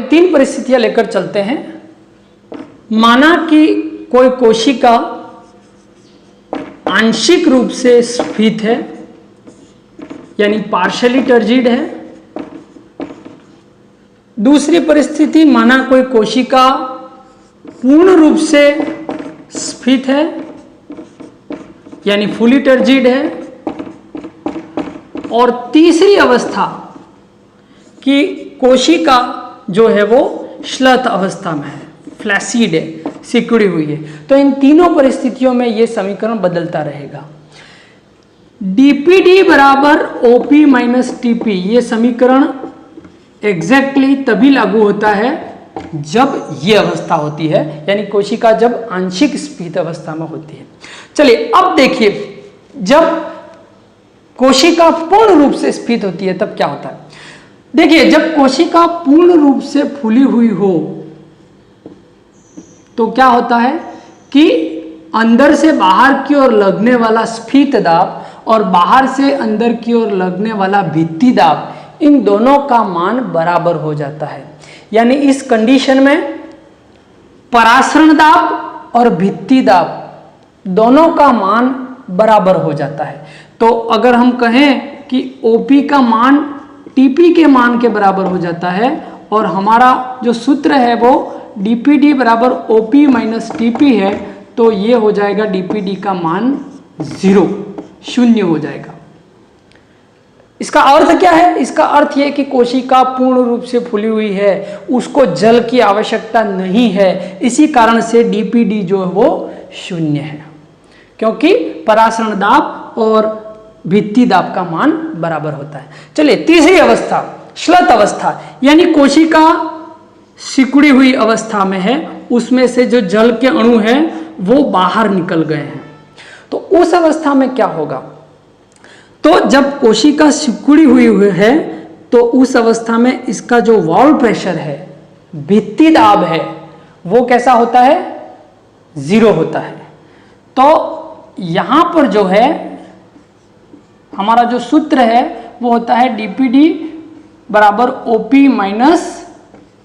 तीन परिस्थितियां लेकर चलते हैं। माना कि कोई कोशिका आंशिक रूप से स्फीत है, यानी पार्शियली टर्जिड है। दूसरी परिस्थिति, माना कोई कोशिका पूर्ण रूप से स्फीत है, यानी फुली टर्जिड है। और तीसरी अवस्था कि कोशिका जो है वो श्लथ अवस्था में है, फ्लैसिड है, सिकुड़ी हुई है। तो इन तीनों परिस्थितियों में यह समीकरण बदलता रहेगा। dpd बराबर OP माइनस TP, ये समीकरण एग्जैक्टली तभी लागू होता है जब ये अवस्था होती है, यानी कोशिका जब आंशिक स्फीत अवस्था में होती है। चलिए अब देखिए, जब कोशिका पूर्ण रूप से स्फीत होती है तब क्या होता है। देखिए, जब कोशिका पूर्ण रूप से फूली हुई हो तो क्या होता है कि अंदर से बाहर की ओर लगने वाला स्फीत दाब और बाहर से अंदर की ओर लगने वाला भित्ति दाब, इन दोनों का मान बराबर हो जाता है। यानी इस कंडीशन में परासरण दाब और भित्ति दाब दोनों का मान बराबर हो जाता है। तो अगर हम कहें कि OP का मान TP के मान के बराबर हो जाता है और हमारा जो सूत्र है वो dpd बराबर OP माइनस TP है, तो ये हो जाएगा dpd का मान 0 हो जाएगा। इसका अर्थ क्या है? इसका अर्थ यह कि कोशिका पूर्ण रूप से फूली हुई है, उसको जल की आवश्यकता नहीं है, इसी कारण से dpd जो है वो 0 है, क्योंकि परासरण दाब और भित्ति दाब का मान बराबर होता है। चलिए तीसरी अवस्था, श्लथ अवस्था, यानी कोशिका सिकुड़ी हुई अवस्था में है, उसमें से जो जल के अणु हैं वो बाहर निकल गए हैं। तो उस अवस्था में क्या होगा? तो जब कोशिका सिकुड़ी हुई है तो उस अवस्था में इसका जो वॉल प्रेशर है, भित्ति दाब है, वो कैसा होता है? 0 होता है। तो यहां पर जो है हमारा जो सूत्र है वो होता है dpd बराबर OP माइनस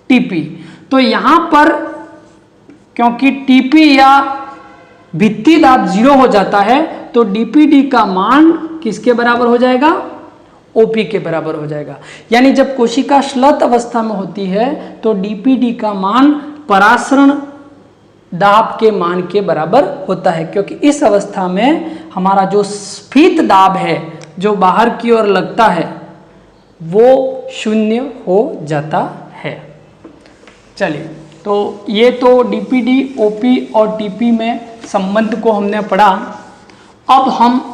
TP। तो यहां पर क्योंकि TP या भित्ति दाब 0 हो जाता है तो dpd का मान किसके बराबर हो जाएगा? OP के बराबर हो जाएगा। यानी जब कोशिका श्लथ अवस्था में होती है तो dpd का मान परासरण दाब के मान के बराबर होता है, क्योंकि इस अवस्था में हमारा जो स्फीत दाब है जो बाहर की ओर लगता है वो 0 हो जाता है। चलिए, तो ये तो dpd, OP और TP में संबंध को हमने पढ़ा। अब हम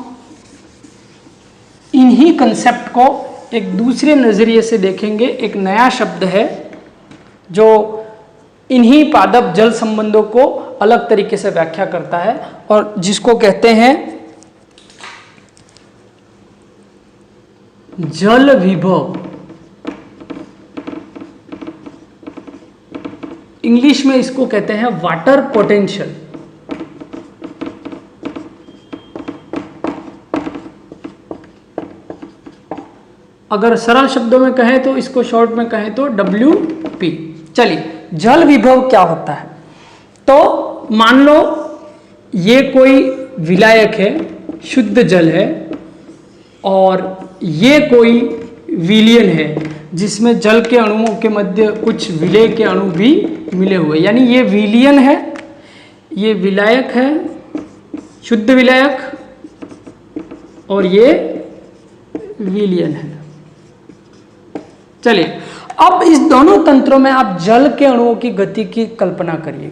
इन्हीं कंसेप्ट को एक दूसरे नजरिए से देखेंगे। एक नया शब्द है जो इन्हीं पादप जल संबंधों को अलग तरीके से व्याख्या करता है और जिसको कहते हैं जल विभव। इंग्लिश में इसको कहते हैं वाटर पोटेंशियल। अगर सरल शब्दों में कहें तो इसको शॉर्ट में कहें तो WP। चलिए, जल विभव क्या होता है? तो मान लो ये कोई विलायक है, शुद्ध जल है, और ये कोई विलयन है जिसमें जल के अणुओं के मध्य कुछ विलय के अणु भी मिले हुए, यानी ये विलयन है, ये विलायक है, शुद्ध विलायक, और ये विलयन है। चलिए, अब इस दोनों तंत्रों में आप जल के अणुओं की गति की कल्पना करिए।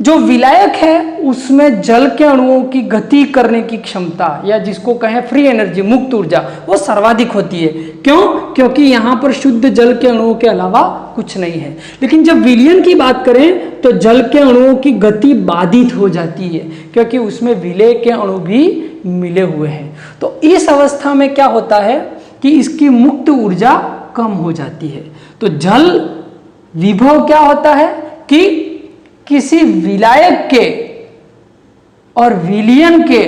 जो विलायक है उसमें जल के अणुओं की गति करने की क्षमता, या जिसको कहें फ्री एनर्जी, मुक्त ऊर्जा, वो सर्वाधिक होती है। क्यों? क्योंकि यहाँ पर शुद्ध जल के अणुओं के अलावा कुछ नहीं है। लेकिन जब विलयन की बात करें तो जल के अणुओं की गति बाधित हो जाती है, क्योंकि उसमें विलय के अणु भी मिले हुए हैं। तो इस अवस्था में क्या होता है कि इसकी मुक्त ऊर्जा कम हो जाती है। तो जल विभव क्या होता है कि किसी विलायक के और विलयन के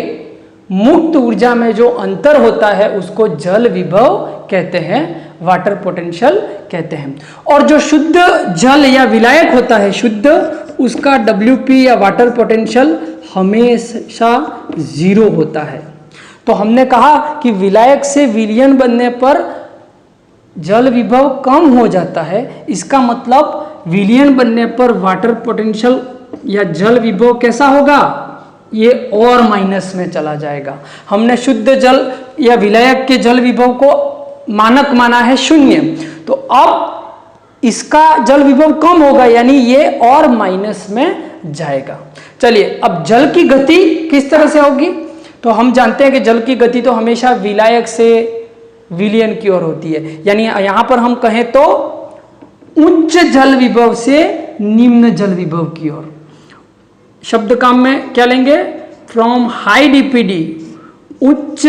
मुक्त ऊर्जा में जो अंतर होता है उसको जल विभव कहते हैं। वाटर पोटेंशियल कहते हैं। और जो शुद्ध जल या विलायक होता है शुद्ध, उसका WP या वाटर पोटेंशियल हमेशा 0 होता है। तो हमने कहा कि विलायक से विलयन बनने पर जल विभव कम हो जाता है, इसका मतलब विलयन बनने पर वाटर पोटेंशियल या जल विभव कैसा होगा, ये और माइनस में चला जाएगा। हमने शुद्ध जल या विलायक के जल विभव को मानक माना है 0, तो अब इसका जल विभव कम होगा, यानी ये और माइनस में जाएगा। चलिए अब जल की गति किस तरह से होगी, तो हम जानते हैं कि जल की गति तो हमेशा विलायक से विलयन की ओर होती है, यानी यहां पर हम कहें तो उच्च जल विभव से निम्न जल विभव की ओर। शब्द काम में क्या लेंगे, फ्रॉम हाई DPD, उच्च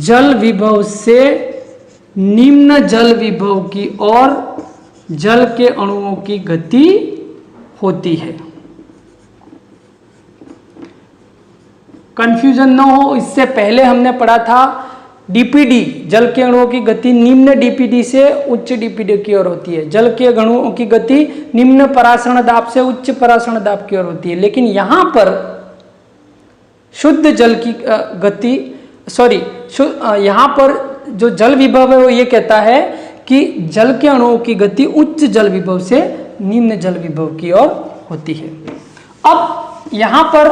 जल विभव से निम्न जल विभव की ओर जल के अणुओं की गति होती है। कंफ्यूजन न हो, इससे पहले हमने पढ़ा था DPD, जल के अणुओं की गति निम्न DPD से उच्च DPD की ओर होती है। जल के अणुओं की गति निम्न परासरण दाब से उच्च परासरण दाब की ओर होती है। लेकिन यहां पर शुद्ध जल की गति यहां पर जो जल विभव है वो ये कहता है कि जल के अणुओं की गति उच्च जल विभव से निम्न जल विभव की ओर होती है। अब यहां पर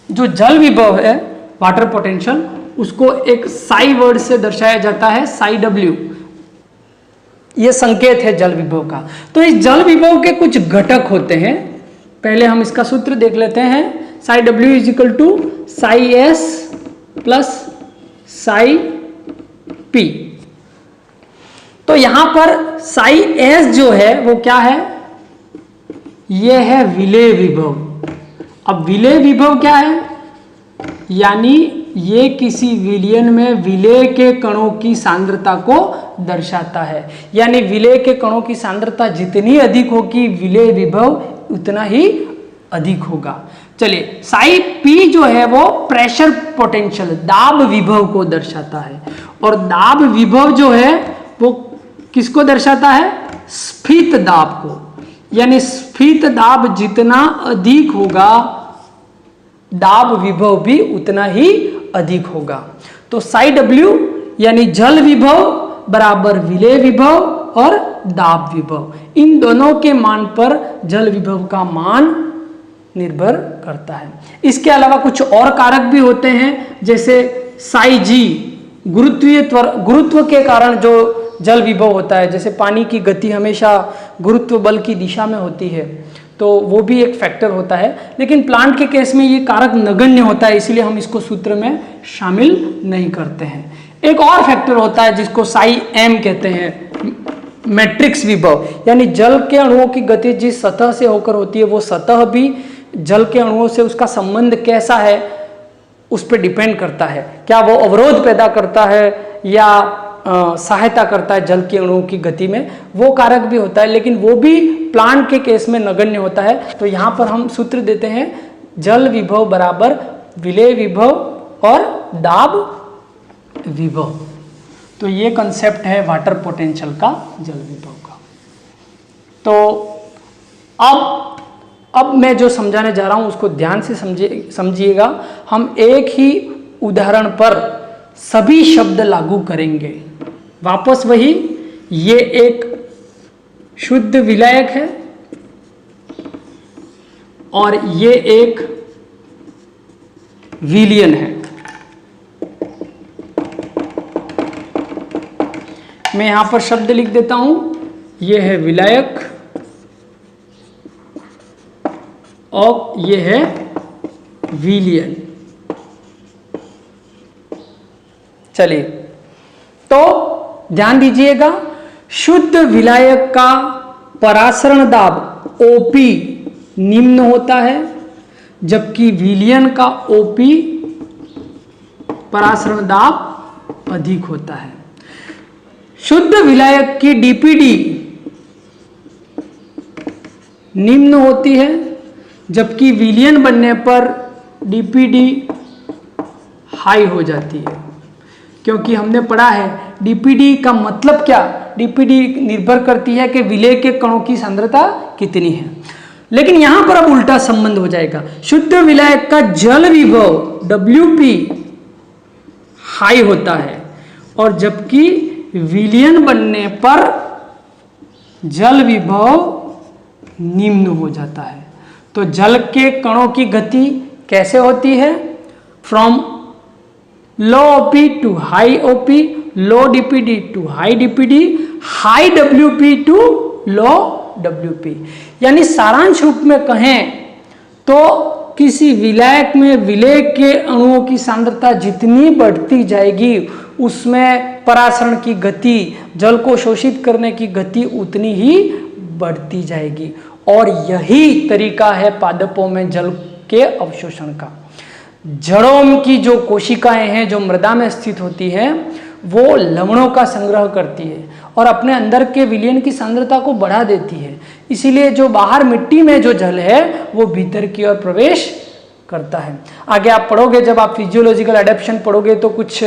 जो जल विभव है वाटर पोटेंशियल, उसको एक साई वर्ड से दर्शाया जाता है, साई W, ये संकेत है जल विभव का। तो इस जल विभव के कुछ घटक होते हैं, पहले हम इसका सूत्र देख लेते हैं। Psi W is equal to psi S plus psi P। तो यहां पर साई S जो है वो क्या है, ये है विलेय विभव। अब विलेय विभव क्या है, यानी ये किसी विलयन में विलेय के कणों की सांद्रता को दर्शाता है, यानी विलेय के कणों की सांद्रता जितनी अधिक होगी विलेय विभव उतना ही अधिक होगा। चलिए साई P जो है वो प्रेशर पोटेंशियल दाब विभव को दर्शाता है, और दाब विभव जो है वो किसको दर्शाता है, स्फीत दाब को, यानी स्फीत दाब जितना अधिक होगा दाब विभव भी उतना ही अधिक होगा। तो साई W यानी जल विभव बराबर विलेय विभव और दाब विभव, इन दोनों के मान पर जल विभव का मान निर्भर करता है। इसके अलावा कुछ और कारक भी होते हैं, जैसे साई G गुरुत्व के कारण जो जल विभव होता है, जैसे पानी की गति हमेशा गुरुत्व बल की दिशा में होती है, तो वो भी एक फैक्टर होता है। लेकिन प्लांट के केस में ये कारक नगण्य होता है, इसलिए हम इसको सूत्र में शामिल नहीं करते हैं। एक और फैक्टर होता है जिसको साई M कहते हैं, मैट्रिक्स विभव, यानी जल के अणुओं की गति जिस सतह से होकर होती है वो सतह भी जल के अणुओं से उसका संबंध कैसा है उस पर डिपेंड करता है। क्या वो अवरोध पैदा करता है या सहायता करता है जल के अणुओं की गति में, वो कारक भी होता है, लेकिन वो भी प्लांट के केस में नगण्य होता है। तो यहाँ पर हम सूत्र देते हैं जल विभव बराबर विलेय विभव और दाब विभव। तो ये कंसेप्ट है वाटर पोटेंशियल का, जल विभव का। तो अब मैं जो समझाने जा रहा हूँ उसको ध्यान से समझिएगा। हम एक ही उदाहरण पर सभी शब्द लागू करेंगे। वापस वही, ये एक शुद्ध विलायक है और ये एक विलयन है। मैं यहां पर शब्द लिख देता हूं, ये है विलायक और ये है विलयन। चलिए तो ध्यान दीजिएगा, शुद्ध विलायक का परासरण दाब OP निम्न होता है, जबकि विलयन का OP परासरण दाब अधिक होता है। शुद्ध विलायक की DPD निम्न होती है, जबकि विलयन बनने पर DPD हाई हो जाती है, क्योंकि हमने पढ़ा है डीपीडी का मतलब क्या, डीपीडी निर्भर करती है कि विलेय के कणों की सांद्रता कितनी है। लेकिन यहां पर अब उल्टा संबंध हो जाएगा, शुद्ध विलायक का जल विभव WP हाई होता है और जबकि विलयन बनने पर जल विभव निम्न हो जाता है। तो जल के कणों की गति कैसे होती है, from low OP to high OP, low DPD to high DPD, high WP to low WP। यानी सारांश रूप में कहें तो किसी विलायक में विलेय के अणुओं की सांद्रता जितनी बढ़ती जाएगी उसमें परासरण की गति, जल को शोषित करने की गति उतनी ही बढ़ती जाएगी। और यही तरीका है पादपों में जल के अवशोषण का। जड़ों की जो कोशिकाएं हैं जो मृदा में स्थित होती हैं वो लवणों का संग्रह करती है और अपने अंदर के विलयन की सांद्रता को बढ़ा देती है। इसीलिए जो बाहर मिट्टी में जो जल है वो भीतर की ओर प्रवेश करता है। आगे आप पढ़ोगे, जब आप फिजियोलॉजिकल एडेप्शन पढ़ोगे तो कुछ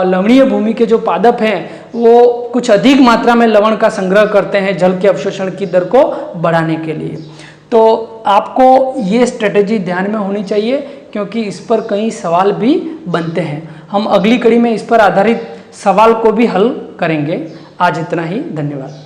लवणीय भूमि के जो पादप हैं वो कुछ अधिक मात्रा में लवण का संग्रह करते हैं जल के अवशोषण की दर को बढ़ाने के लिए। तो आपको ये स्ट्रेटेजी ध्यान में होनी चाहिए क्योंकि इस पर कई सवाल भी बनते हैं। हम अगली कड़ी में इस पर आधारित सवाल को भी हल करेंगे। आज इतना ही, धन्यवाद।